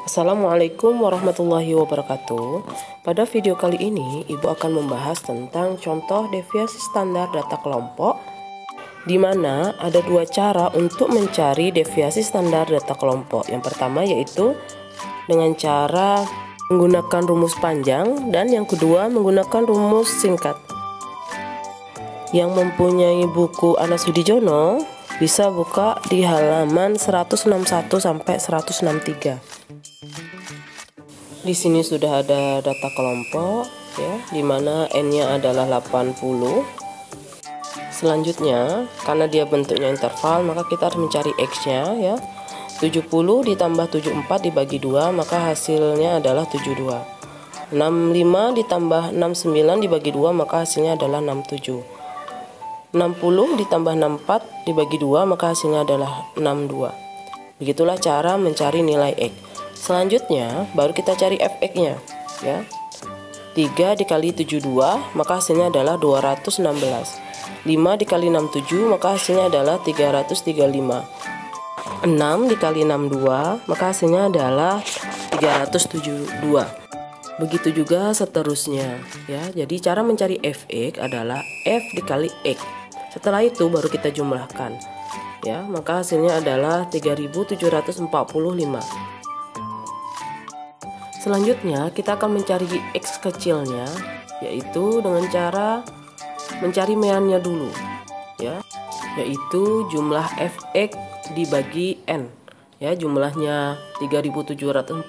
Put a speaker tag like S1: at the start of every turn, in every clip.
S1: Assalamualaikum warahmatullahi wabarakatuh. Pada video kali ini, Ibu akan membahas tentang contoh deviasi standar data kelompok, di mana ada dua cara untuk mencari deviasi standar data kelompok. Yang pertama yaitu dengan cara menggunakan rumus panjang, dan yang kedua menggunakan rumus singkat. Yang mempunyai buku Anas Sudijono bisa buka di halaman 161 sampai 163. Di sini sudah ada data kelompok ya, di mana n-nya adalah 80. Selanjutnya, karena dia bentuknya interval, maka kita harus mencari x-nya ya. 70 ditambah 74 dibagi 2, maka hasilnya adalah 72. 65 ditambah 69 dibagi 2, maka hasilnya adalah 67. 60 ditambah 64 dibagi 2, maka hasilnya adalah 62. Begitulah cara mencari nilai x. Selanjutnya baru kita cari fx-nya ya. 3 dikali 72 maka hasilnya adalah 216. 5 dikali 67 maka hasilnya adalah 335. 6 dikali 62 maka hasilnya adalah 372. Begitu juga seterusnya ya. Jadi cara mencari fx adalah f dikali x. Setelah itu baru kita jumlahkan ya, maka hasilnya adalah 3745. Selanjutnya kita akan mencari x kecilnya, yaitu dengan cara mencari meannya dulu ya, yaitu jumlah fx dibagi n ya. Jumlahnya 3745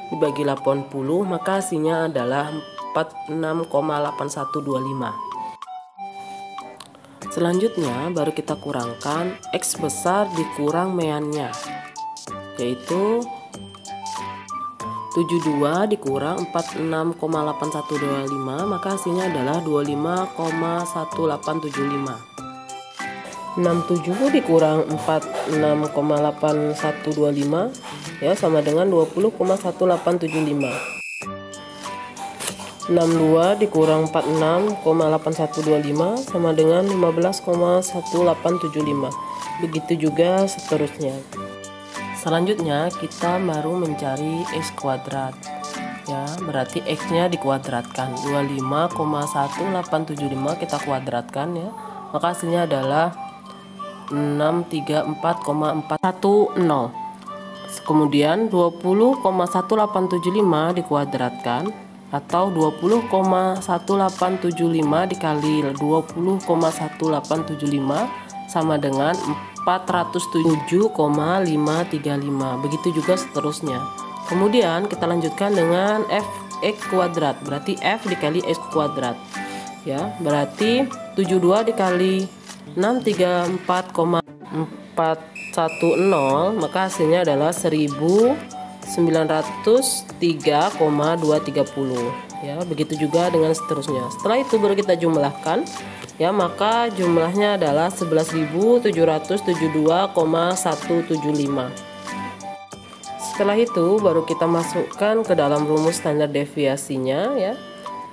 S1: dibagi 80, maka hasilnya adalah 46,8125. Selanjutnya baru kita kurangkan x besar dikurang meannya, yaitu 72 dikurang 46,8125, maka hasilnya adalah 25,1875. 67 dikurang 46,8125 ya, sama dengan 20,1875. 62 dikurang 46,8125 sama dengan 15,1875. Begitu juga seterusnya. Selanjutnya kita baru mencari x kuadrat ya, berarti x-nya dikuadratkan. 25,1875 kita kuadratkan ya, maka hasilnya adalah 634,410. Kemudian 20,1875 dikuadratkan, atau 20,1875 dikali 20,1875 sama dengan 407,535. Begitu juga seterusnya. Kemudian kita lanjutkan dengan fx kuadrat, berarti f dikali x kuadrat ya, berarti 72 dikali 634,410, maka hasilnya adalah 1903,230 ya. Begitu juga dengan seterusnya. Setelah itu baru kita jumlahkan ya, maka jumlahnya adalah 11.772,175. Setelah itu baru kita masukkan ke dalam rumus standar deviasinya ya,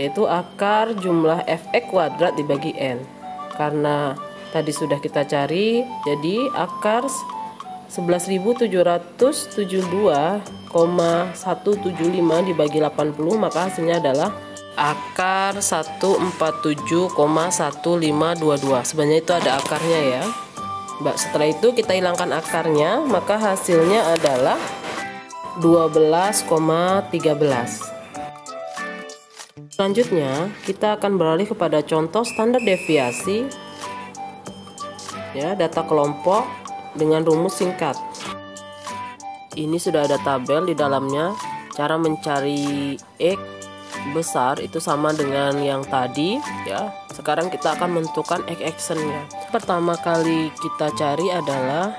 S1: yaitu akar jumlah fx kuadrat dibagi n. Karena tadi sudah kita cari, jadi akar 11.772,175 dibagi 80, maka hasilnya adalah akar 147,1522. Sebenarnya itu ada akarnya ya. Setelah itu kita hilangkan akarnya, maka hasilnya adalah 12,13. Selanjutnya kita akan beralih kepada contoh standar deviasi ya, data kelompok dengan rumus singkat. Ini sudah ada tabel di dalamnya. Cara mencari x besar itu sama dengan yang tadi ya. Sekarang kita akan menentukan x-nya. Pertama kali kita cari adalah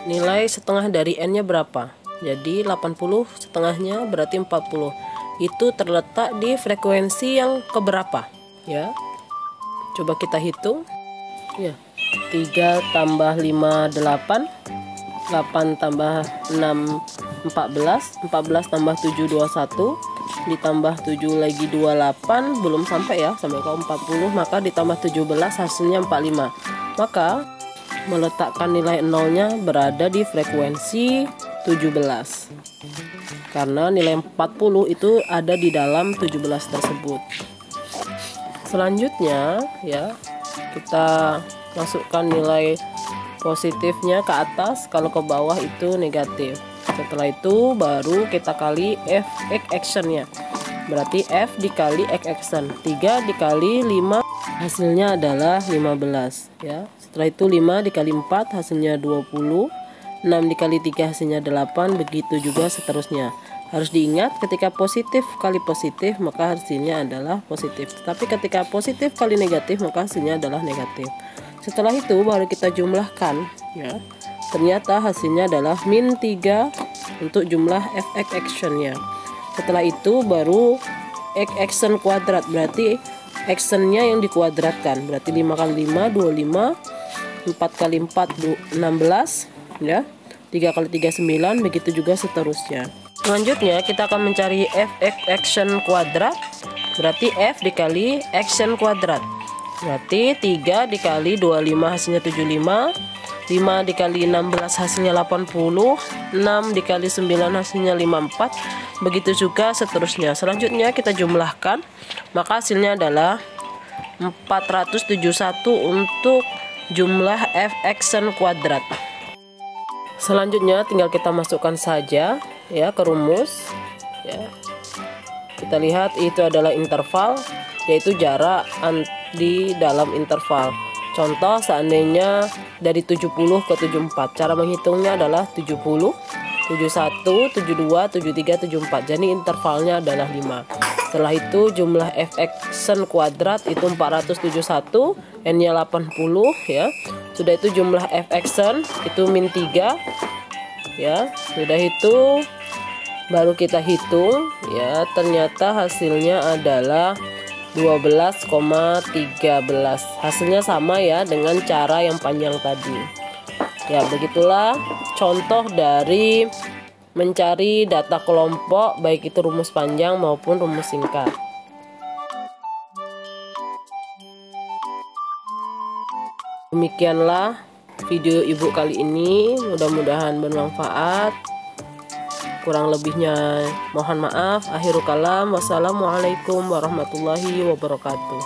S1: nilai setengah dari n-nya berapa. Jadi 80 setengahnya berarti 40. Itu terletak di frekuensi yang keberapa ya. Coba kita hitung ya. 3 tambah 5 8, 8 tambah 6 14, 14 tambah 7 21, ditambah 7 lagi 28, belum sampai ya, sampai ke 40, maka ditambah 17 hasilnya 45. Maka meletakkan nilai nolnya berada di frekuensi 17. Karena nilai 40 itu ada di dalam 17 tersebut. Selanjutnya ya, kita masukkan nilai positifnya ke atas, kalau ke bawah itu negatif. Setelah itu baru kita kali F actionnya. Berarti F dikali X action. 3 dikali 5 hasilnya adalah 15 ya. Setelah itu 5 dikali 4 hasilnya 20. 6 dikali 3 hasilnya 8. Begitu juga seterusnya. Harus diingat, ketika positif kali positif maka hasilnya adalah positif. Tapi ketika positif kali negatif maka hasilnya adalah negatif. Setelah itu baru kita jumlahkan ya. Ternyata hasilnya adalah min 3 untuk jumlah F actionnya. Setelah itu baru X action kuadrat, berarti actionnya yang dikuadratkan. Berarti 5 kali 5 25, 4 kali 4 16 ya. 3 kali 3 9, begitu juga seterusnya. Selanjutnya kita akan mencari F action kuadrat. Berarti F dikali action kuadrat. Berarti 3 dikali 25 hasilnya 75. 5 dikali 16 hasilnya 80. 6 dikali 9 hasilnya 54. Begitu juga seterusnya. Selanjutnya kita jumlahkan, maka hasilnya adalah 471 untuk jumlah F action kuadrat. Selanjutnya tinggal kita masukkan saja ya ke rumus ya. Kita lihat itu adalah interval, yaitu jarak di dalam interval. Contoh seandainya dari 70 ke 74, cara menghitungnya adalah 70, 71, 72, 73, 74. Jadi intervalnya adalah 5. Setelah itu jumlah F action kuadrat itu 471, N-nya 80 ya. Sudah itu jumlah F action itu min 3 ya. Sudah itu baru kita hitung ya, ternyata hasilnya adalah 12,13. Hasilnya sama ya dengan cara yang panjang tadi. Ya, begitulah contoh dari mencari data kelompok, baik itu rumus panjang maupun rumus singkat. Demikianlah video ibu kali ini, mudah-mudahan bermanfaat. Kurang lebihnya mohon maaf. Akhirul kalam, wassalamualaikum warahmatullahi wabarakatuh.